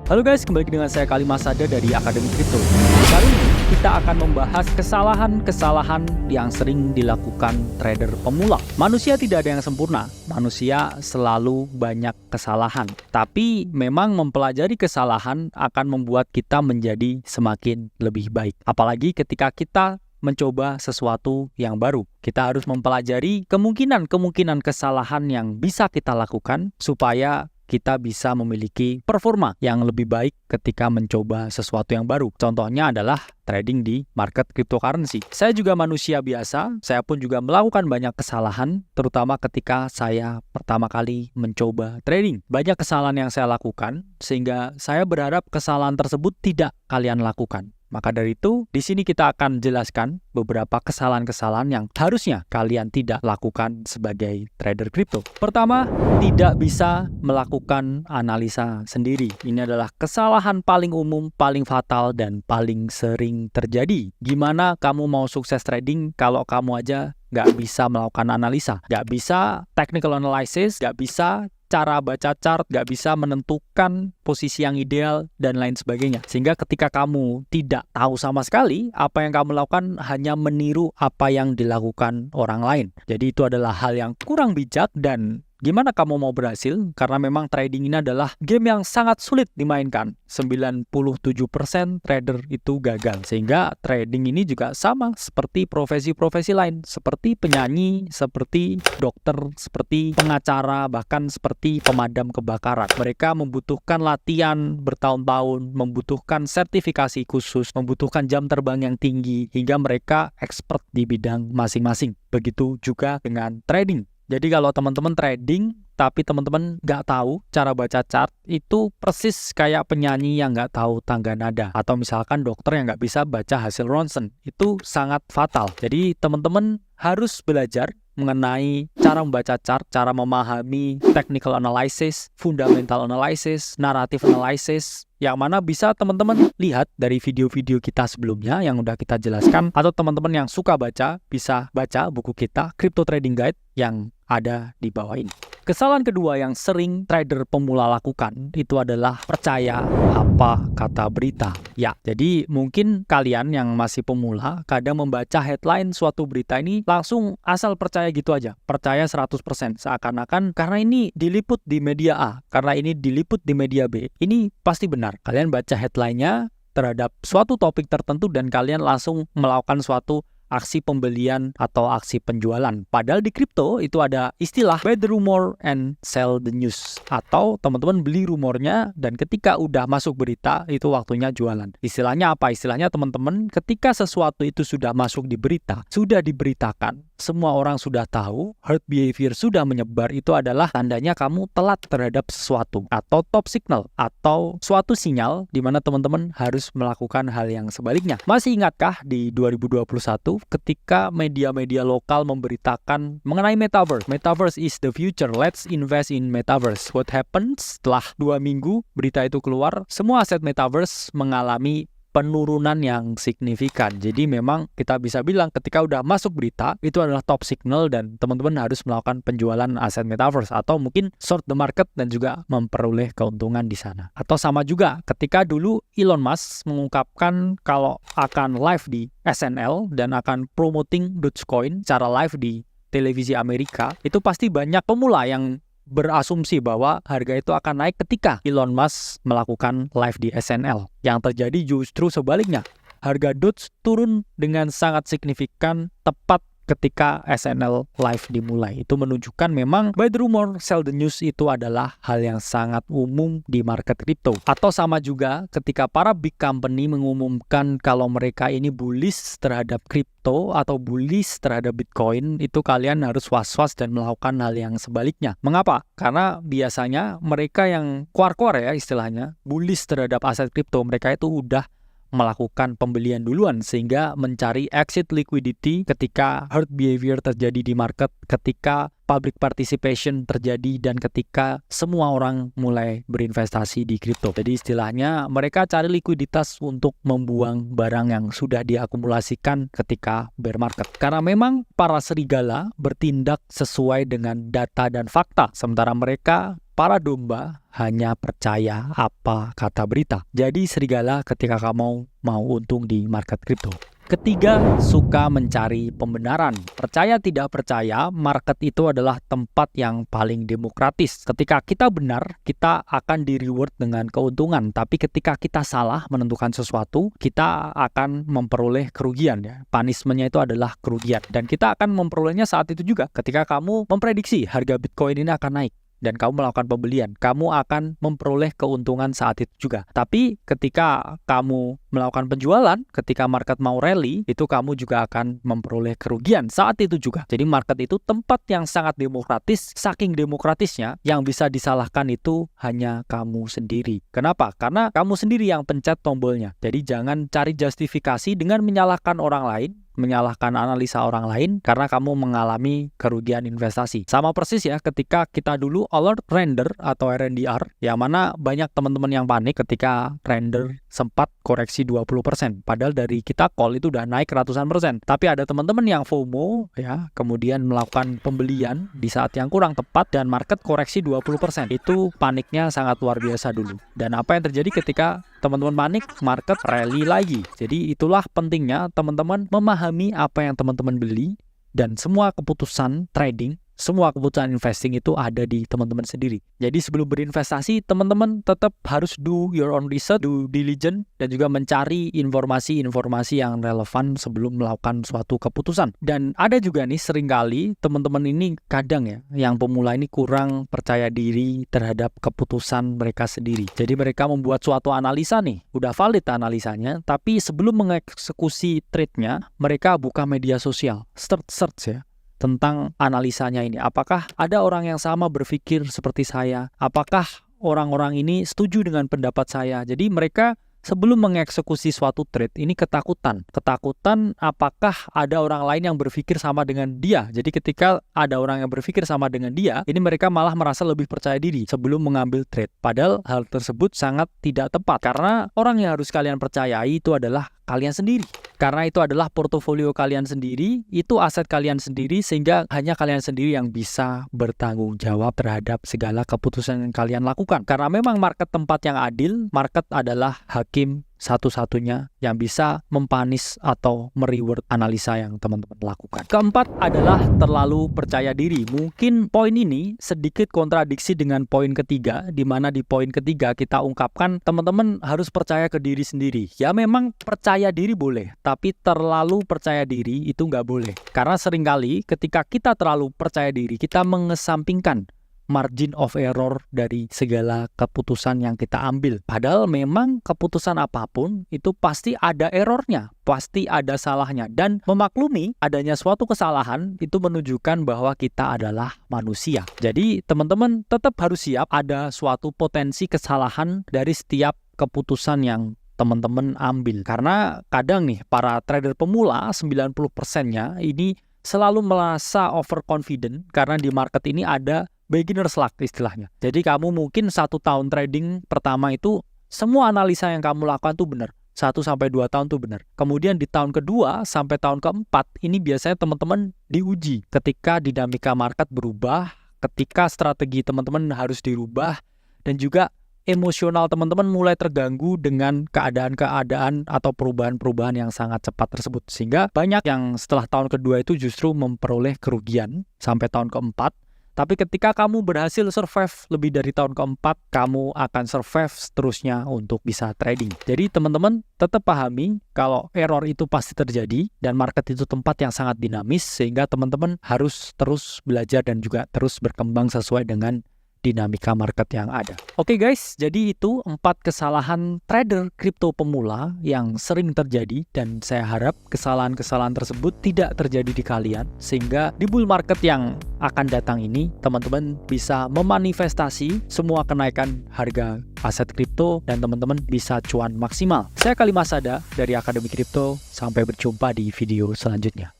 Halo guys, kembali dengan saya Kali Masada dari Akademi Kripto. Kali ini kita akan membahas kesalahan-kesalahan yang sering dilakukan trader pemula. Manusia tidak ada yang sempurna, manusia selalu banyak kesalahan. Tapi memang mempelajari kesalahan akan membuat kita menjadi semakin lebih baik. Apalagi ketika kita mencoba sesuatu yang baru. Kita harus mempelajari kemungkinan kesalahan yang bisa kita lakukan supaya kita bisa memiliki performa yang lebih baik ketika mencoba sesuatu yang baru. Contohnya adalah trading di market cryptocurrency. Saya juga manusia biasa, saya pun juga melakukan banyak kesalahan, terutama ketika saya pertama kali mencoba trading. Banyak kesalahan yang saya lakukan, sehingga saya berharap kesalahan tersebut tidak kalian lakukan. Maka dari itu, di sini kita akan jelaskan beberapa kesalahan-kesalahan yang harusnya kalian tidak lakukan sebagai trader kripto. Pertama, tidak bisa melakukan analisa sendiri. Ini adalah kesalahan paling umum, paling fatal, dan paling sering terjadi. Gimana kamu mau sukses trading kalau kamu aja nggak bisa melakukan analisa, nggak bisa technical analysis, nggak bisa cara baca chart, nggak bisa menentukan posisi yang ideal, dan lain sebagainya. Sehingga ketika kamu tidak tahu sama sekali, apa yang kamu lakukan hanya meniru apa yang dilakukan orang lain. Jadi itu adalah hal yang kurang bijak, dan gimana kamu mau berhasil? Karena memang trading ini adalah game yang sangat sulit dimainkan. 97% trader itu gagal. Sehingga trading ini juga sama seperti profesi-profesi lain. Seperti penyanyi, seperti dokter, seperti pengacara, bahkan seperti pemadam kebakaran. Mereka membutuhkan latihan bertahun-tahun, membutuhkan sertifikasi khusus, membutuhkan jam terbang yang tinggi, hingga mereka expert di bidang masing-masing. Begitu juga dengan trading. Jadi kalau teman-teman trading, tapi teman-teman nggak tahu cara baca chart, itu persis kayak penyanyi yang nggak tahu tangga nada. Atau misalkan dokter yang nggak bisa baca hasil ronsen. Itu sangat fatal. Jadi teman-teman harus belajar mengenai cara membaca chart, cara memahami technical analysis, fundamental analysis, narrative analysis, yang mana bisa teman-teman lihat dari video-video kita sebelumnya yang udah kita jelaskan, atau teman-teman yang suka baca bisa baca buku kita Crypto Trading Guide yang ada di bawah ini. Kesalahan kedua yang sering trader pemula lakukan itu adalah percaya apa kata berita. Ya, jadi mungkin kalian yang masih pemula kadang membaca headline suatu berita ini langsung asal percaya gitu aja. Percaya 100%, seakan-akan karena ini diliput di media A, karena ini diliput di media B, ini pasti benar. Kalian baca headline-nya terhadap suatu topik tertentu dan kalian langsung melakukan suatu aksi pembelian atau aksi penjualan. Padahal di kripto itu ada istilah buy the rumor and sell the news. Atau teman-teman beli rumornya dan ketika udah masuk berita itu waktunya jualan. Istilahnya apa? Istilahnya teman-teman ketika sesuatu itu sudah masuk di berita, sudah diberitakan, semua orang sudah tahu, herd behavior sudah menyebar, itu adalah tandanya kamu telat terhadap sesuatu atau top signal atau suatu sinyal di mana teman-teman harus melakukan hal yang sebaliknya. Masih ingatkah di 2021 ketika media-media lokal memberitakan mengenai Metaverse? Metaverse is the future, let's invest in Metaverse. What happens? Setelah 2 minggu berita itu keluar, semua aset Metaverse mengalami penurunan yang signifikan. Jadi memang kita bisa bilang ketika udah masuk berita itu adalah top signal dan teman-teman harus melakukan penjualan aset Metaverse atau mungkin short the market dan juga memperoleh keuntungan di sana. Atau sama juga ketika dulu Elon Musk mengungkapkan kalau akan live di SNL dan akan promoting Dogecoin secara live di televisi Amerika, itu pasti banyak pemula yang berasumsi bahwa harga itu akan naik ketika Elon Musk melakukan live di SNL. Yang terjadi justru sebaliknya. Harga Doge turun dengan sangat signifikan tepat ketika SNL live dimulai. Itu menunjukkan memang buy the rumor, sell the news itu adalah hal yang sangat umum di market crypto. Atau sama juga ketika para big company mengumumkan kalau mereka ini bullish terhadap crypto atau bullish terhadap Bitcoin, itu kalian harus was-was dan melakukan hal yang sebaliknya. Mengapa? Karena biasanya mereka yang kuar-kuar ya istilahnya, bullish terhadap aset crypto, mereka itu udah melakukan pembelian duluan sehingga mencari exit liquidity ketika herd behavior terjadi di market, ketika public participation terjadi dan ketika semua orang mulai berinvestasi di kripto. Jadi istilahnya mereka cari likuiditas untuk membuang barang yang sudah diakumulasikan ketika bear market. Karena memang para serigala bertindak sesuai dengan data dan fakta, sementara mereka para domba hanya percaya apa kata berita. Jadi serigala ketika kamu mau untung di market kripto. Ketiga, suka mencari pembenaran. Percaya tidak percaya, market itu adalah tempat yang paling demokratis. Ketika kita benar, kita akan di-reward dengan keuntungan. Tapi ketika kita salah menentukan sesuatu, kita akan memperoleh kerugian. Ya. Punishment-nya itu adalah kerugian. Dan kita akan memperolehnya saat itu juga. Ketika kamu memprediksi harga Bitcoin ini akan naik dan kamu melakukan pembelian, kamu akan memperoleh keuntungan saat itu juga. Tapi ketika kamu melakukan penjualan, ketika market mau rally, itu kamu juga akan memperoleh kerugian saat itu juga. Jadi market itu tempat yang sangat demokratis, saking demokratisnya yang bisa disalahkan itu hanya kamu sendiri. Kenapa? Karena kamu sendiri yang pencet tombolnya. Jadi jangan cari justifikasi dengan menyalahkan orang lain, menyalahkan analisa orang lain karena kamu mengalami kerugian investasi. Sama persis ya ketika kita dulu alert render atau RNDR, yang mana banyak teman-teman yang panik ketika render sempat koreksi 20%. Padahal dari kita call itu udah naik ratusan persen. Tapi ada teman-teman yang FOMO ya, kemudian melakukan pembelian di saat yang kurang tepat dan market koreksi 20%. Itu paniknya sangat luar biasa dulu. Dan apa yang terjadi ketika teman-teman panik, market rally lagi. Jadi itulah pentingnya teman-teman memahami apa yang teman-teman beli dan semua keputusan trading, semua keputusan investing itu ada di teman-teman sendiri. Jadi sebelum berinvestasi, teman-teman tetap harus do your own research, do diligence, dan juga mencari informasi-informasi yang relevan sebelum melakukan suatu keputusan. Dan ada juga nih seringkali teman-teman ini kadang ya, yang pemula ini kurang percaya diri terhadap keputusan mereka sendiri. Jadi mereka membuat suatu analisa nih, udah valid analisanya, tapi sebelum mengeksekusi trade-nya, mereka buka media sosial, search ya, tentang analisanya ini. Apakah ada orang yang sama berpikir seperti saya? Apakah orang-orang ini setuju dengan pendapat saya? Jadi mereka sebelum mengeksekusi suatu trade ini ketakutan apakah ada orang lain yang berpikir sama dengan dia. Jadi ketika ada orang yang berpikir sama dengan dia, ini mereka malah merasa lebih percaya diri sebelum mengambil trade. Padahal hal tersebut sangat tidak tepat karena orang yang harus kalian percayai itu adalah kalian sendiri. Karena itu adalah portofolio kalian sendiri, itu aset kalian sendiri, sehingga hanya kalian sendiri yang bisa bertanggung jawab terhadap segala keputusan yang kalian lakukan. Karena memang market tempat yang adil, market adalah hakim satu-satunya yang bisa mempanis atau mereward analisa yang teman-teman lakukan. Keempat adalah terlalu percaya diri. Mungkin poin ini sedikit kontradiksi dengan poin ketiga, di mana di poin ketiga kita ungkapkan teman-teman harus percaya ke diri sendiri. Ya memang percaya diri boleh, tapi terlalu percaya diri itu nggak boleh. Karena seringkali ketika kita terlalu percaya diri, kita mengesampingkan margin of error dari segala keputusan yang kita ambil. Padahal memang keputusan apapun itu pasti ada errornya, pasti ada salahnya. Dan memaklumi adanya suatu kesalahan itu menunjukkan bahwa kita adalah manusia. Jadi teman-teman tetap harus siap ada suatu potensi kesalahan dari setiap keputusan yang teman-teman ambil. Karena kadang nih para trader pemula 90%-nya ini selalu merasa overconfident karena di market ini ada beginner's luck istilahnya. Jadi kamu mungkin 1 tahun trading pertama itu semua analisa yang kamu lakukan tuh benar. 1-2 tahun tuh benar. Kemudian di tahun kedua sampai tahun keempat ini biasanya teman-teman diuji ketika dinamika market berubah, ketika strategi teman-teman harus dirubah, dan juga emosional teman-teman mulai terganggu dengan keadaan-keadaan atau perubahan-perubahan yang sangat cepat tersebut. Sehingga banyak yang setelah tahun kedua itu justru memperoleh kerugian sampai tahun keempat. Tapi ketika kamu berhasil survive lebih dari tahun keempat, kamu akan survive seterusnya untuk bisa trading. Jadi teman-teman tetap pahami kalau error itu pasti terjadi dan market itu tempat yang sangat dinamis, sehingga teman-teman harus terus belajar dan juga terus berkembang sesuai dengan dinamika market yang ada. Oke guys, jadi itu 4 kesalahan trader kripto pemula yang sering terjadi, dan saya harap kesalahan-kesalahan tersebut tidak terjadi di kalian, sehingga di bull market yang akan datang ini teman-teman bisa memanifestasi semua kenaikan harga aset kripto dan teman-teman bisa cuan maksimal. Saya Kali Masada dari Akademi Kripto, sampai berjumpa di video selanjutnya.